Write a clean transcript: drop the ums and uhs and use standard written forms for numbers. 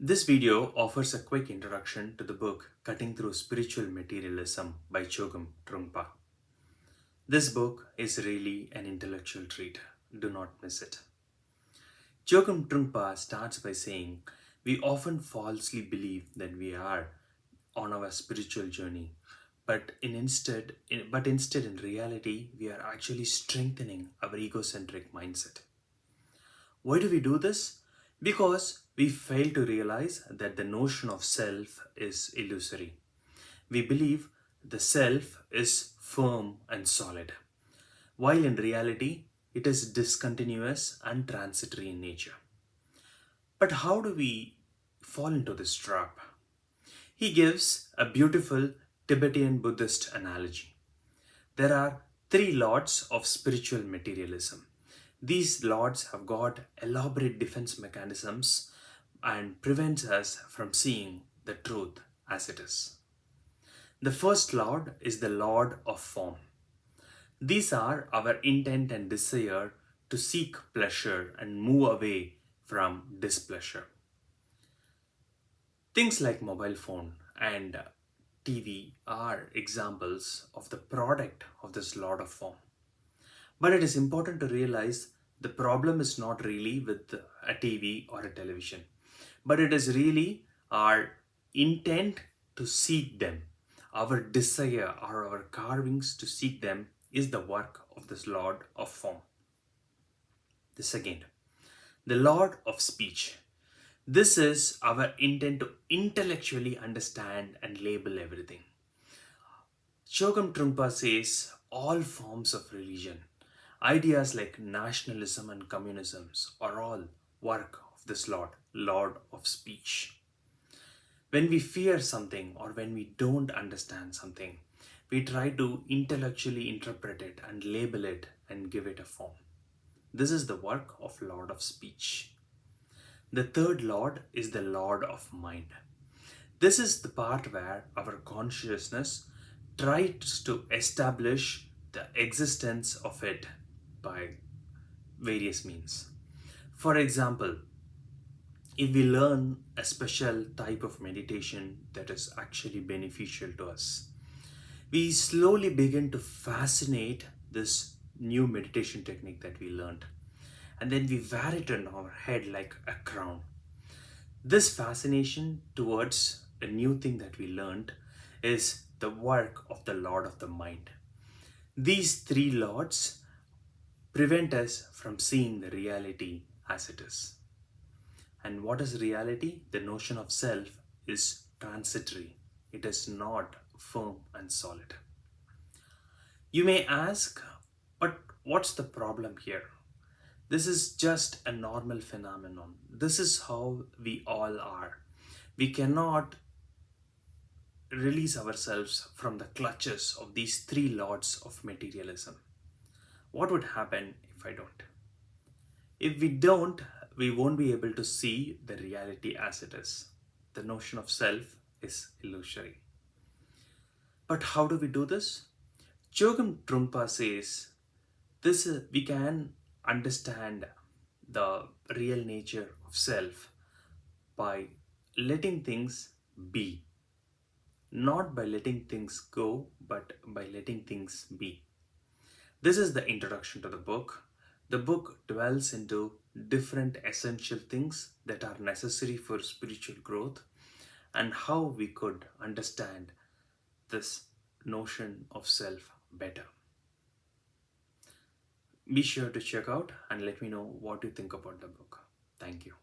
This video offers a quick introduction to the book Cutting Through Spiritual Materialism by Chögyam Trungpa. This book is really an intellectual treat. Do not miss it. Chögyam Trungpa starts by saying, we often falsely believe that we are on our spiritual journey, but instead in reality, we are actually strengthening our egocentric mindset. Why do we do this? Because we fail to realize that the notion of self is illusory. We believe the self is firm and solid, while in reality, it is discontinuous and transitory in nature. But how do we fall into this trap? He gives a beautiful Tibetan Buddhist analogy. There are three lords of spiritual materialism. These lords have got elaborate defense mechanisms and prevents us from seeing the truth as it is. The first lord is the lord of form. These are our intent and desire to seek pleasure and move away from displeasure. Things like mobile phone and TV are examples of the product of this lord of form. But it is important to realize the problem is not really with a TV or a television, but it is really our intent to seek them. Our desire or our carvings to seek them is the work of this Lord of form. The second, the Lord of speech. This is our intent to intellectually understand and label everything. Chögyam Trungpa says all forms of religion, ideas like nationalism and communism are all work of this Lord, Lord of speech. When we fear something or when we don't understand something, we try to intellectually interpret it and label it and give it a form. This is the work of Lord of speech. The third Lord is the Lord of mind. This is the part where our consciousness tries to establish the existence of it by various means. For example, if we learn a special type of meditation that is actually beneficial to us, we slowly begin to fascinate this new meditation technique that we learned. And then we wear it on our head like a crown. This fascination towards a new thing that we learned is the work of the Lord of the mind. These three lords prevent us from seeing the reality as it is. And what is reality? The notion of self is transitory. It is not firm and solid. You may ask, but what's the problem here? This is just a normal phenomenon. This is how we all are. We cannot release ourselves from the clutches of these three lords of materialism. What would happen if I don't? If we don't, we won't be able to see the reality as it is. The notion of self is illusory. But how do we do this? Chögyam Trungpa says we can understand the real nature of self by letting things be. Not by letting things go, but by letting things be. This is the introduction to the book. The book dwells into different essential things that are necessary for spiritual growth and how we could understand this notion of self better. Be sure to check out and let me know what you think about the book. Thank you.